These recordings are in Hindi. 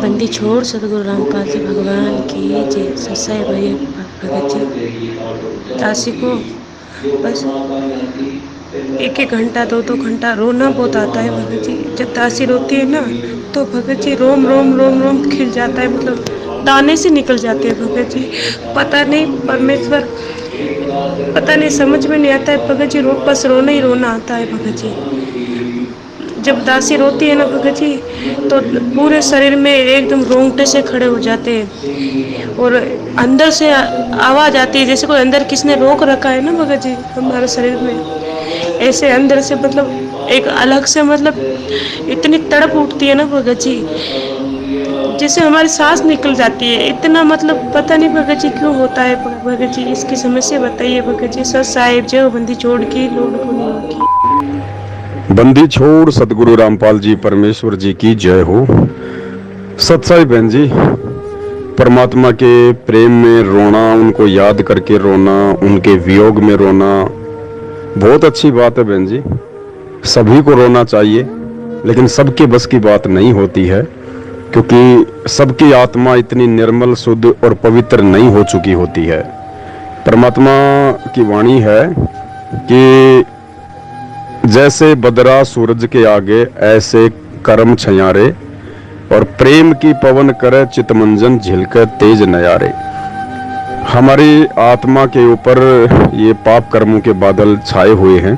बंदी छोड़ सतगुरु रामपाल जी भगवान की जय। सत्साई भाई भगत जी दासी को बस 1-1 घंटा 2-2 घंटा रोना बहुत आता है भगत जी। जब दासी रोती है ना तो भगत जी रोम रोम रोम रोम खिल जाता है, मतलब दाने से निकल जाते हैं भगत जी। पता नहीं परमेश्वर, पता नहीं समझ में नहीं आता है भगत जी। बस रोना ही रोना आता है भगत जी। जब दासी रोती है ना भगत जी तो पूरे शरीर में एकदम रोंगटे से खड़े हो जाते हैं और अंदर से आवाज आती है जैसे कोई अंदर किसने रोक रखा है ना भगत जी हमारे शरीर में। ऐसे अंदर से मतलब एक अलग से मतलब इतनी तड़प उठती है ना भगत जी, जैसे हमारी सांस निकल जाती है। इतना मतलब पता नहीं भगत जी क्यों होता है भगत जी, इसकी समस्या बताइए भगत जी। सत साहिब जय बंदी छोड़ की लोड को नहीं की। बंदी छोड़ सतगुरु रामपाल जी परमेश्वर जी की जय हो। सत्साई बहन जी, परमात्मा के प्रेम में रोना, उनको याद करके रोना, उनके वियोग में रोना बहुत अच्छी बात है बहन जी। सभी को रोना चाहिए, लेकिन सबके बस की बात नहीं होती है, क्योंकि सबकी आत्मा इतनी निर्मल, शुद्ध और पवित्र नहीं हो चुकी होती है। परमात्मा की वाणी है कि जैसे बदरा सूरज के आगे, ऐसे कर्म छयारे, और प्रेम की पवन करे चितमंजन झिलकर तेज नयारे। हमारी आत्मा के ऊपर ये पाप कर्मों के बादल छाए हुए हैं,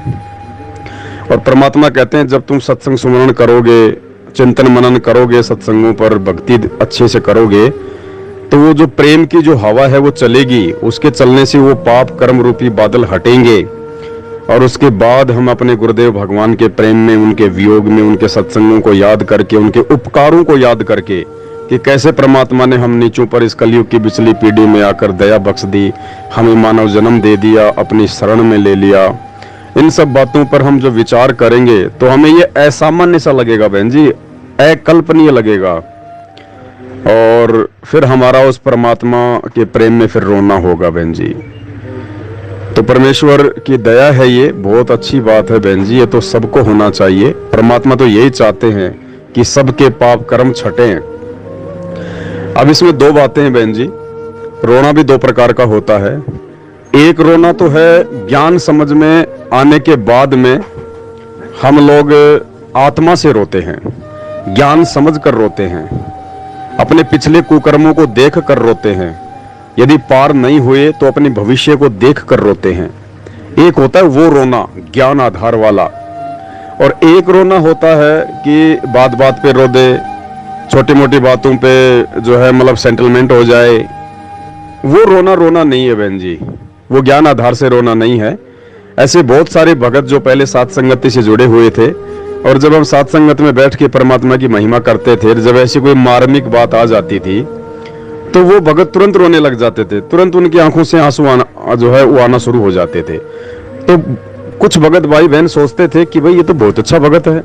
और परमात्मा कहते हैं जब तुम सत्संग सुमरण करोगे, चिंतन मनन करोगे, सत्संगों पर भक्ति अच्छे से करोगे, तो वो जो प्रेम की जो हवा है वो चलेगी। उसके चलने से वो पाप कर्म रूपी बादल हटेंगे, और उसके बाद हम अपने गुरुदेव भगवान के प्रेम में, उनके वियोग में, उनके सत्संगों को याद करके, उनके उपकारों को याद करके कि कैसे परमात्मा ने हम नीचों पर इस कलयुग की पिछली पीढ़ी में आकर दया बख्श दी, हमें मानव जन्म दे दिया, अपनी शरण में ले लिया। इन सब बातों पर हम जो विचार करेंगे तो हमें ये असामान्य सा लगेगा बहन जी, अकल्पनीय लगेगा, और फिर हमारा उस परमात्मा के प्रेम में फिर रोना होगा बहन जी। तो परमेश्वर की दया है, ये बहुत अच्छी बात है बहन जी। ये तो सबको होना चाहिए। परमात्मा तो यही चाहते हैं कि सबके पाप कर्म छटें। अब इसमें दो बातें हैं बहन जी। रोना भी दो प्रकार का होता है। एक रोना तो है ज्ञान समझ में आने के बाद में, हम लोग आत्मा से रोते हैं, ज्ञान समझ कर रोते हैं, अपने पिछले कुकर्मों को देख कर रोते हैं। यदि पार नहीं हुए तो अपने भविष्य को देख कर रोते हैं। एक होता है वो रोना ज्ञान आधार वाला, और एक रोना होता है कि बात बात पे रो दे, छोटी मोटी बातों पे जो है मतलब सेटलमेंट हो जाए। वो रोना रोना नहीं है बहन जी, वो ज्ञान आधार से रोना नहीं है। ऐसे बहुत सारे भगत जो पहले सात संगति से जुड़े हुए थे, और जब हम सात संगत में बैठ के परमात्मा की महिमा करते थे, जब ऐसी कोई मार्मिक बात आ जाती थी तो वो भगत तुरंत रोने लग जाते थे, तुरंत उनकी आंखों से आंसू आना जो है वो आना शुरू हो जाते थे। तो कुछ भगत भाई बहन सोचते थे कि भाई ये तो बहुत अच्छा भगत है,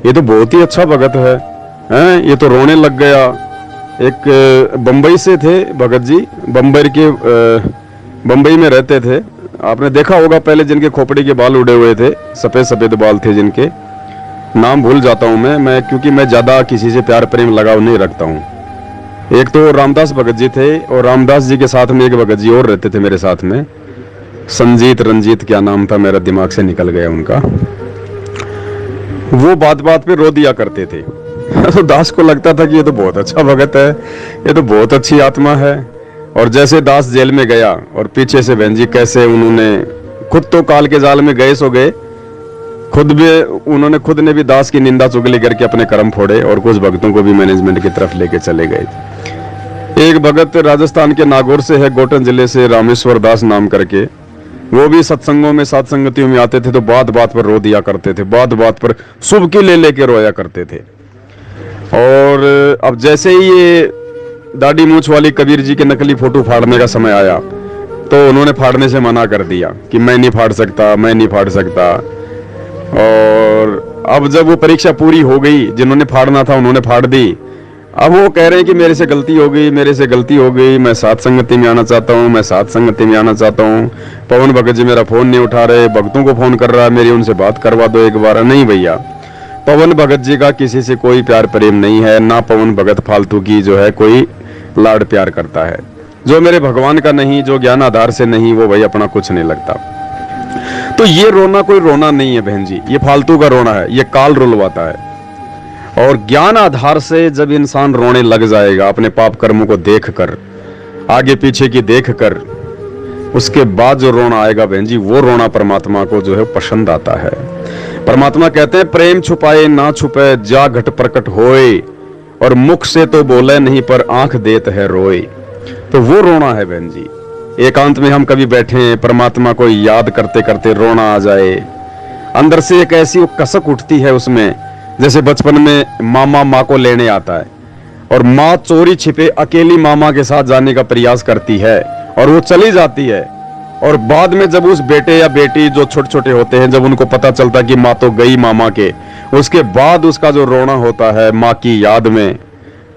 ये तो बहुत ही अच्छा भगत है, ये तो रोने लग गया। एक बंबई से थे भगत जी, बंबई में रहते थे। आपने देखा होगा पहले जिनके खोपड़ी के बाल उड़े हुए थे, सफेद सफेद बाल थे जिनके, नाम भूल जाता हूं मैं क्योंकि मैं ज्यादा किसी से प्यार प्रेम लगाव नहीं रखता हूं। एक तो रामदास भगत जी थे, और रामदास जी के साथ में एक भगत जी और रहते थे मेरे साथ में, संजीत रंजीत क्या नाम था, मेरा दिमाग से निकल गया उनका। वो बात बात पे रो दिया करते थे। तो दास को लगता था कि ये तो बहुत अच्छा भगत है, ये तो बहुत अच्छी आत्मा है। और जैसे दास जेल में गया, और पीछे से बहन जी कैसे उन्होंने खुद तो काल के जाल में गए सो गए, खुद ने भी दास की निंदा चुगली करके अपने कर्म फोड़े, और कुछ भक्तों को भी मैनेजमेंट की तरफ लेके चले गए। एक भगत राजस्थान के नागौर से है, गोटन जिले से, रामेश्वर दास नाम करके, वो भी सत्संगों में, सात संगतियों में आते थे तो बात बात पर रो दिया करते थे, बात बात पर शुभ की ले लेके रोया करते थे। और अब जैसे ही ये दाढ़ी मूछ वाली कबीर जी के नकली फोटो फाड़ने का समय आया, तो उन्होंने फाड़ने से मना कर दिया कि मैं नहीं फाड़ सकता, मैं नहीं फाड़ सकता। और अब जब वो परीक्षा पूरी हो गई, जिन्होंने फाड़ना था उन्होंने फाड़ दी। अब वो कह रहे हैं कि मेरे से गलती हो गई, मेरे से गलती हो गई, मैं सात संगति में आना चाहता हूँ, मैं सात संगति में आना चाहता हूँ। पवन भगत जी मेरा फोन नहीं उठा रहे, भक्तों को फोन कर रहा है, मेरी उनसे बात करवा दो एक बार। नहीं भैया, पवन भगत जी का किसी से कोई प्यार प्रेम नहीं है, ना पवन भगत फालतू की जो है कोई लाड प्यार करता है। जो मेरे भगवान का नहीं, जो ज्ञान आधार से नहीं, वो भाई अपना कुछ नहीं लगता। तो ये रोना कोई रोना नहीं है बहन जी, ये फालतू का रोना है, ये काल रुलवाता है। और ज्ञान आधार से जब इंसान रोने लग जाएगा अपने पाप कर्मों को देखकर, आगे पीछे की देखकर, उसके बाद जो रोना आएगा बहन जी, वो रोना परमात्मा को जो है पसंद आता है। परमात्मा कहते हैं प्रेम छुपाए ना छुपे जा घट प्रकट होए, और मुख से तो बोले नहीं पर आंख देत है रोए। तो वो रोना है बहन जी। एकांत में हम कभी बैठे हैं, परमात्मा को याद करते करते रोना आ जाए, अंदर से एक ऐसी कसक उठती है उसमें, जैसे बचपन में मामा माँ को लेने आता है और माँ चोरी छिपे अकेली मामा के साथ जाने का प्रयास करती है और वो चली जाती है, और बाद में जब उस बेटे या बेटी जो छोटे छोटे होते हैं, जब उनको पता चलता कि माँ तो गई मामा के, उसके बाद उसका जो रोना होता है माँ की याद में,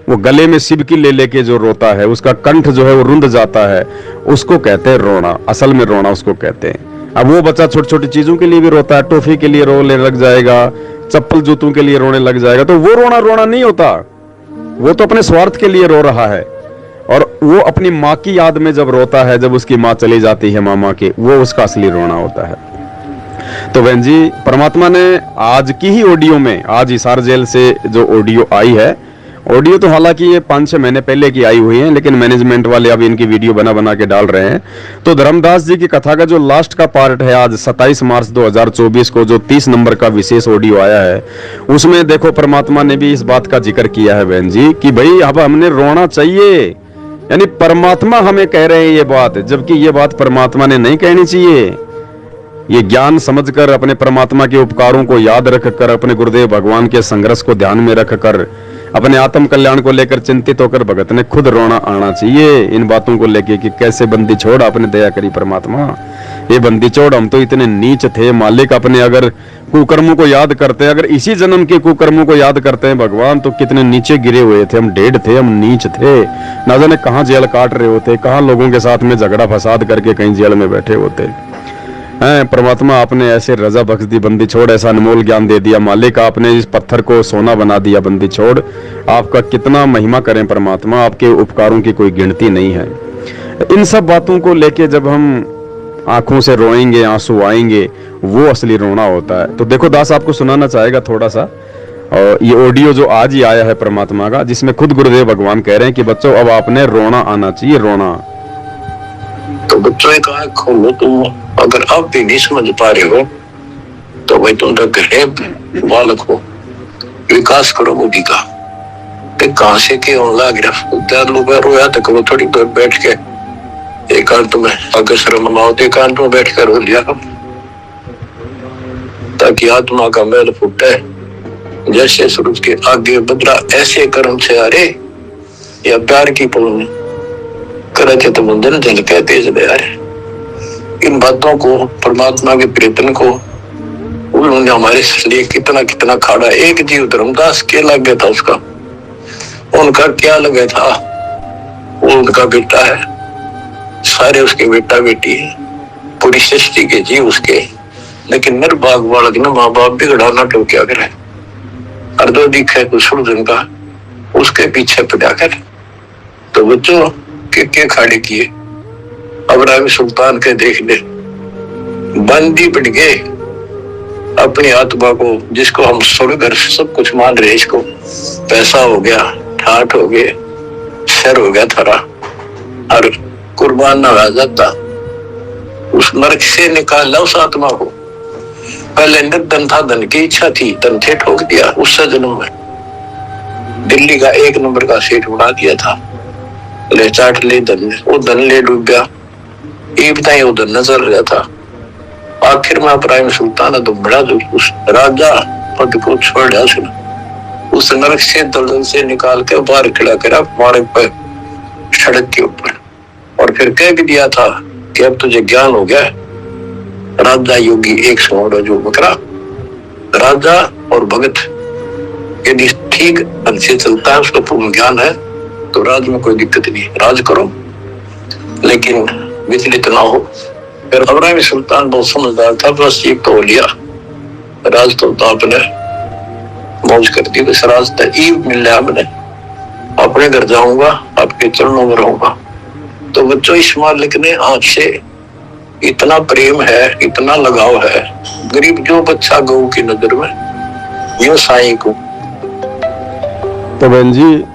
वो गले में सिबकी ले लेके जो रोता है, उसका कंठ जो है वो रुंध जाता है, उसको कहते हैं रोना। असल में रोना उसको कहते हैं। अब वो बच्चा छोटी छोटी चीजों के लिए भी रोता है, टॉफी के लिए रोने लग जाएगा, चप्पल जूतों के लिए रोने लग जाएगा, तो वो रोना रोना नहीं होता, वो तो अपने स्वार्थ के लिए रो रहा है। और वो अपनी माँ की याद में जब रोता है, जब उसकी माँ चली जाती है मामा के, वो उसका असली रोना होता है। तो बहन जी, परमात्मा ने आज की ही ऑडियो में, आज हिसार जेल से जो ऑडियो आई है, ऑडियो तो हालांकि ये 5-6 महीने पहले की आई हुई है, लेकिन मैनेजमेंट वाले अब इनकी वीडियो बना बना के डाल रहे हैं। तो धर्मदास जी की कथा का जो लास्ट का पार्ट है, आज 27 मार्च 2024 को जो 30 नंबर का विशेष ऑडियो आया है, उसमें देखो परमात्मा ने भी इस बात का जिक्र किया है बहन जी कि भाई अब हमने रोना चाहिए। यानी परमात्मा हमें कह रहे हैं ये बात, जबकि ये बात परमात्मा ने नहीं कहनी चाहिए। ये ज्ञान समझकर, अपने परमात्मा के उपकारों को याद रखकर, अपने गुरुदेव भगवान के संघर्ष को ध्यान में रखकर, अपने आत्म कल्याण को लेकर चिंतित होकर भगत ने खुद रोना आना चाहिए इन बातों को लेके कि कैसे बंदी छोड़ आपने दया करी परमात्मा, ये बंदी छोड़, हम तो इतने नीच थे मालिक, अपने अगर कुकर्मों को याद करते, अगर इसी जन्म के कुकर्मों को याद करते हैं भगवान, तो कितने नीचे गिरे हुए थे हम, डेढ़ थे हम, नीच थे, ना जाने कहाँ जेल काट रहे होते, कहाँ लोगों के साथ में झगड़ा फसाद करके कहीं जेल में बैठे होते हैं। परमात्मा आपने ऐसे रजा बख्श दी बंदी छोड़, ऐसा अनमोल ज्ञान दे दिया मालिक, आपने इस पत्थर को सोना बना दिया बंदी छोड़, आपका कितना महिमा करें परमात्मा, आपके उपकारों की कोई गिनती नहीं है। इन सब बातों को लेके जब हम आंखों से रोएंगे, आंसू आएंगे, वो असली रोना होता है। तो देखो दास आपको सुनाना चाहेगा थोड़ा सा, और ये ऑडियो जो आज ही आया है परमात्मा का, जिसमें खुद गुरुदेव भगवान कह रहे हैं कि बच्चों अब आपने रोना आना चाहिए, रोना। तो बच्चों एक आंख खोलो, तुम अगर आप भी नहीं समझ पा रहे हो तो भाई तुम तो गरीब बालक हो, विकास करो बुद्धि का। कहां से के लाग रहा लोग रोया तो करो, थोड़ी देर बैठ के एकांत में, अगर शर्म आओ तो एकांत में बैठ कर रो लिया करो, ताकि आत्मा का मैल फूटे। जैसे सूरज के आगे बदला ऐसे कर्म से अरे या प्यार की पुण्य करे तो मुंदन जल के तेज दे यार। इन बातों को, परमात्मा के प्रीतन को उन्होंने हमारे लिए कितना कितना खाड़ा। एक जीव धर्मदास क्या लग गया था उसका, उनका क्या लगा था, वो उनका बेटा है, सारे उसके बेटा बेटी है, पूरी सृष्टि के जीव उसके, लेकिन निर्भाग बालक ने माँ बाप बिगड़ाना तो क्या करे, हर दो दिखे कुछ का उसके पीछे पड़ा कर। तो बच्चों के खाड़े किए, अब्राहिम सुल्तान के देख ले, बंदी बढ़ गए अपनी आत्मा को, जिसको हम स्वर्ग सब कुछ मान रहे, इसको पैसा हो गया, ठाठ हो गए, सर हो गया थारा, और कुर्बान ना हो जाता, उस नरक से निकाला उस आत्मा को। पहले निर्धन था, धन की इच्छा थी, धन से ठोक दिया, उससे जन्म में दिल्ली का 1 नंबर का सेठ बना दिया था, ले चाट ले धन, वो धन ले डूब गया, ये बताइए वो धन नजर रहा था। आखिर में इब्राहिम सुल्तान ने तो बड़ा जो उस राजा पद को छोड़ दिया, उस नरक से दलदल से निकाल के बाहर खड़ा करा मार्ग पर, सड़क के ऊपर, और फिर कह भी दिया था कि अब तुझे ज्ञान हो गया। राजा योगी एक सौ जो बकरा, राजा और भगत यदि ठीक ढंग से चलता है, उसको पूर्ण ज्ञान है, तो राज में कोई दिक्कत नहीं, राज करो लेकिन विचलित ना हो। फिर इब्राहिम सुल्तान बहुत समझदार था, बस एक तो लिया राज तो आपने मौज कर दी। बस रास्ता ईव मिल रहा मैंने, अपने घर जाऊंगा, आपके चरणों में रहूंगा। तो बच्चों, इस मालिक ने आज से इतना प्रेम है, इतना लगाव है। गरीब जो बच्चा गऊ की नजर में, यूं साईं को। तो बहन जी,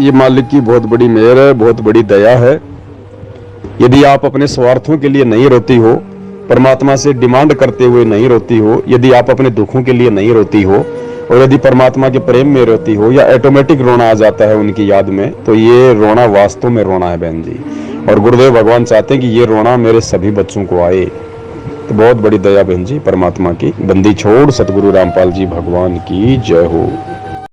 ये मालिक की बहुत बड़ी मेहर है, बहुत बड़ी दया है। यदि आप अपने स्वार्थों के लिए नहीं रोती हो, परमात्मा से डिमांड करते हुए नहीं रोती हो, यदि आप अपने दुखों के लिए नहीं रोती हो, और यदि परमात्मा के प्रेम में रोती हो, या ऑटोमेटिक रोना आ जाता है उनकी याद में, तो ये रोना वास्तव में रोना है बहन जी। और गुरुदेव भगवान चाहते हैं कि ये रोना मेरे सभी बच्चों को आए। तो बहुत बड़ी दया बहन जी परमात्मा की। बंदी छोड़ सतगुरु रामपाल जी भगवान की जय हो।